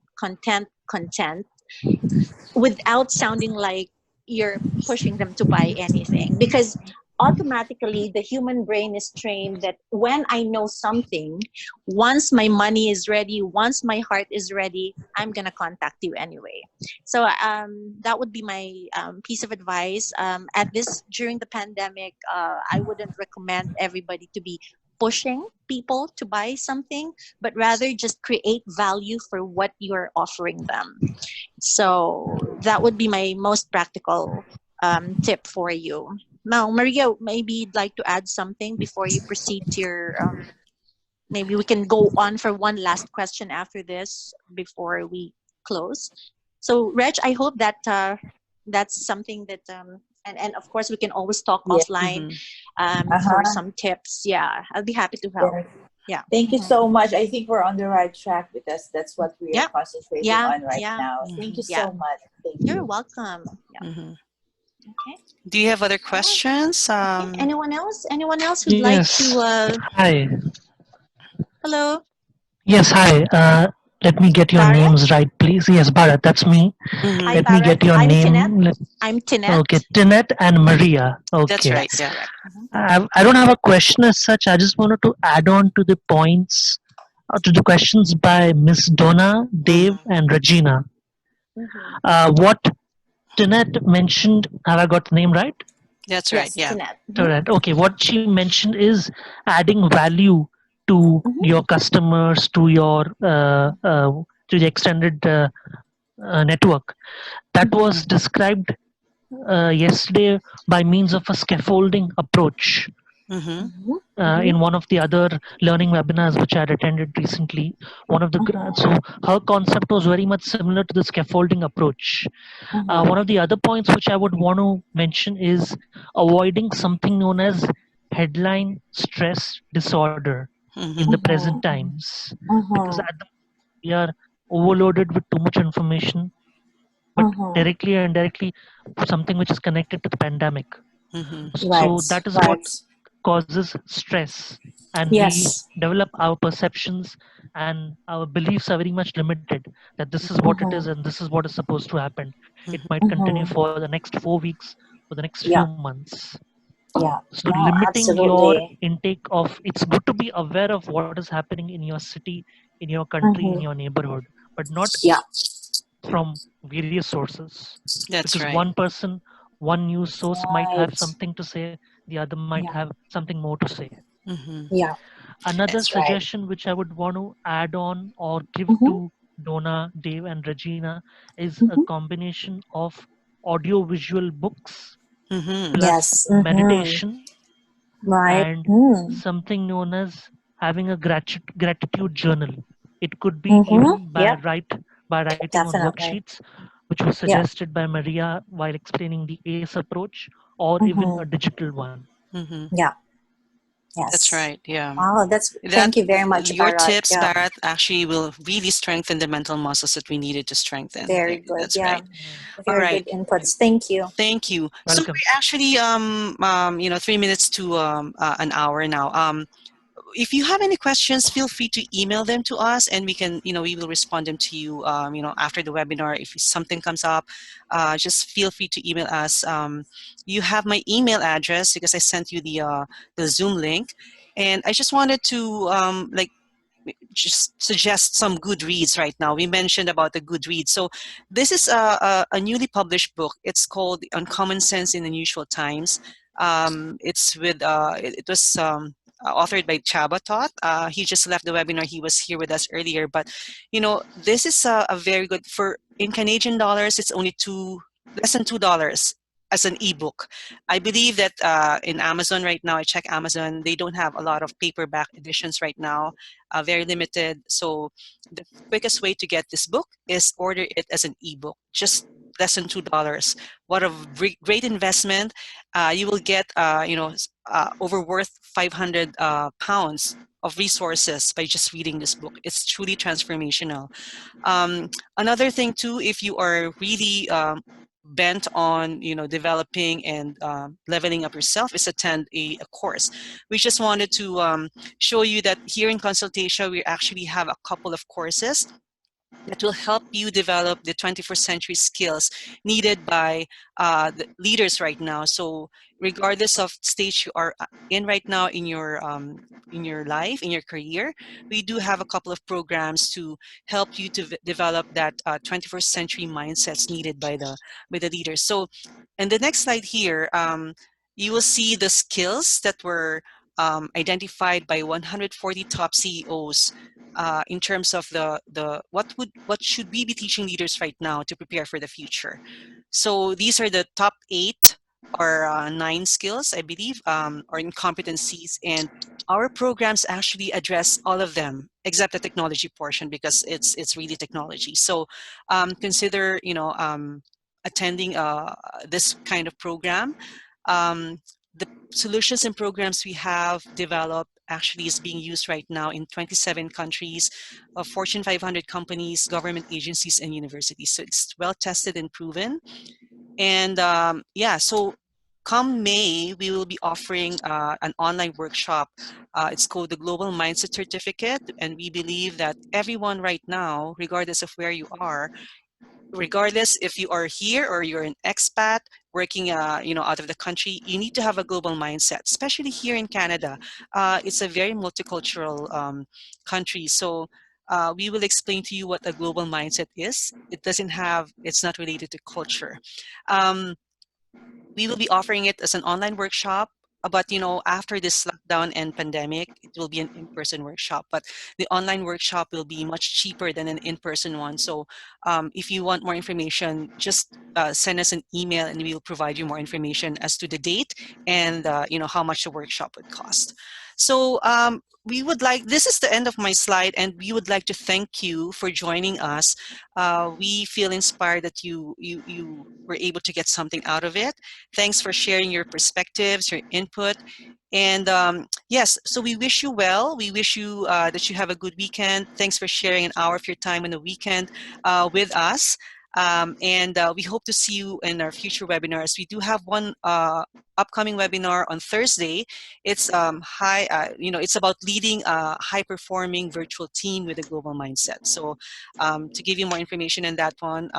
without sounding like you're pushing them to buy anything. Because automatically the human brain is trained that when I know something, once my money is ready, once my heart is ready, I'm gonna contact you anyway. So that would be my piece of advice. During the pandemic, I wouldn't recommend everybody to be pushing people to buy something, but rather just create value for what you're offering them. So that would be my most practical tip for you. Now, Maria, maybe you'd like to add something before you proceed to your, maybe we can go on for one last question after this before we close. So, Reg, I hope that that's something that, and of course we can always talk offline for some tips. Yeah, I'll be happy to help. Yeah. Thank you so much. I think we're on the right track, because that's what we are concentrating on right now. Thank you so much. Thank you. You're welcome. Mm-hmm. Okay. Do you have other questions? Okay. Anyone else? Anyone else who'd like Yes. to? Hi. Hello, Yes, hi. Let me get your Bharat. names right, please. Yes, Bharat, that's me. Mhm. Hi, Let me Bharat. get your I'm Tinette. name. I'm Okay, Tinette. Tinette and Maria. That's Okay. right. Yes, Yeah. correct. Mhm. I don't have a question as such. I just wanted to add on to the points, to the questions by Miss Donna, Dave, Mhm. and Regina. Mhm. What Tinette mentioned, have I got the name right? That's right. Yes, Yeah. Tinette. Mhm. Correct. Okay, what she mentioned is adding value to Mhm. your customers, to the extended network. That was described yesterday by means of a scaffolding approach. Mhm. Mhm. In Mhm. one of the other learning webinars which I had attended recently, so her concept was very much similar to the scaffolding approach. One Mhm. of the other points which I would want to mention is avoiding something known as headline stress disorder in Mhm. the present Mhm. times, because Mhm. at the we are overloaded with too much information, but Mhm. directly or indirectly something which is connected to the pandemic. Mhm. So Right. that is what Right. causes stress, and we Yes. develop our perceptions, and our beliefs are very much limited that this is what it is Mhm. and this is what is supposed to happen. It Mhm. might continue Mhm. for the next 4 weeks, for the next few Yeah. months. Yeah. So No, limiting your absolutely. intake of, it's good to be aware of what is happening in your city, in your country, in Mhm. your neighborhood, but not Yeah. from various sources, That's because right. one person, one news source might have Right. something to say, the other might Yeah. have something more to say. Mhm. Yeah. Another That's right. suggestion which I would want to add on or give Mhm. to Donna, Dave, and Regina is a Mhm. combination of audio visual books Mhm. plus Yes. Mhm. meditation Right. and Mm. something known as having a gratitude journal. It could be Mhm. even Yeah. by writing on Definitely. worksheets, which was Yeah. suggested by Maria while explaining the ACE approach, or even a Mhm. digital one. Mhm. Yeah. That's Yes. right. Yeah. Wow. That's. That Thank you very much, your Bharat. tips, Yeah. Bharat, actually will really strengthen the mental muscles that we needed to strengthen. Very good. That's Yeah. right. All Very right. good inputs. Thank you. Thank you. So Welcome. we're actually 3 minutes to an hour now. If you have any questions, feel free to email them to us, and we will respond them to you after the webinar. If something comes up, just feel free to email us. You have my email address because I sent you the Zoom link, and I just wanted to just suggest some good reads right now. We mentioned about the good reads. So this is a newly published book. It's called Uncommon Sense in Unusual Times. It's with it was authored by Chaba Tot. He just left the webinar. He was here with us earlier, but this is a very good, for in Canadian dollars. It's only less than $2 as an ebook. I believe that in Amazon right now, I check Amazon, they don't have a lot of paperback editions right now, very limited. So the quickest way to get this book is order it as an ebook, just less than $2. What a great investment! You will get over worth 500 pounds of resources by just reading this book. It's truly transformational. Another thing too, if you are really bent on developing and leveling up yourself, is attend a course. We just wanted to show you that here in ConsultAsia we actually have a couple of courses that will help you develop the 21st century skills needed by the leaders right now. So regardless of stage you are in right now in your life, in your career, we do have a couple of programs to help you to develop that 21st century mindsets needed by the leaders. So in the next slide here, you will see the skills that were identified by 140 top CEOs in terms of what should we be teaching leaders right now to prepare for the future. So these are the top 8 or 9 skills, I believe, or in competencies, and our programs actually address all of them except the technology portion because it's really technology. So consider attending this kind of program. The solutions and programs we have developed actually is being used right now in 27 countries of Fortune 500 companies, government agencies, and universities. So it's well tested and proven. And yeah, so come May, we will be offering an online workshop. It's called the Global Mindset Certificate, and we believe that everyone right now, regardless of where you are, regardless if you are here or you're an expat working out of the country, you need to have a global mindset, especially here in Canada. It's a very multicultural country, so we will explain to you what a global mindset is. It's not related to culture. um, we will be offering it as an online workshop, but after this lockdown and pandemic, it will be an in-person workshop, but the online workshop will be much cheaper than an in-person one. So if you want more information, just send us an email and we will provide you more information as to the date and how much the workshop would cost. So this is the end of my slide, and we would like to thank you for joining us. We feel inspired that you were able to get something out of it. Thanks for sharing your perspectives, your input. And yes, so we wish you well. We wish you that you have a good weekend. Thanks for sharing an hour of your time on the weekend with us. And we hope to see you in our future webinars. We do have one upcoming webinar on Thursday. It's it's about leading a high-performing virtual team with a global mindset. So to give you more information on that one,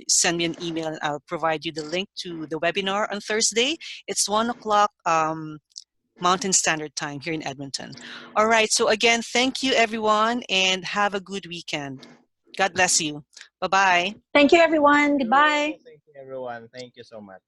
send me an email and I'll provide you the link to the webinar on Thursday. It's 1 o'clock Mountain Standard Time here in Edmonton. All right, so again, thank you everyone and have a good weekend. God bless you. Bye-bye. Thank you, everyone. Goodbye. Thank you, everyone. Thank you so much.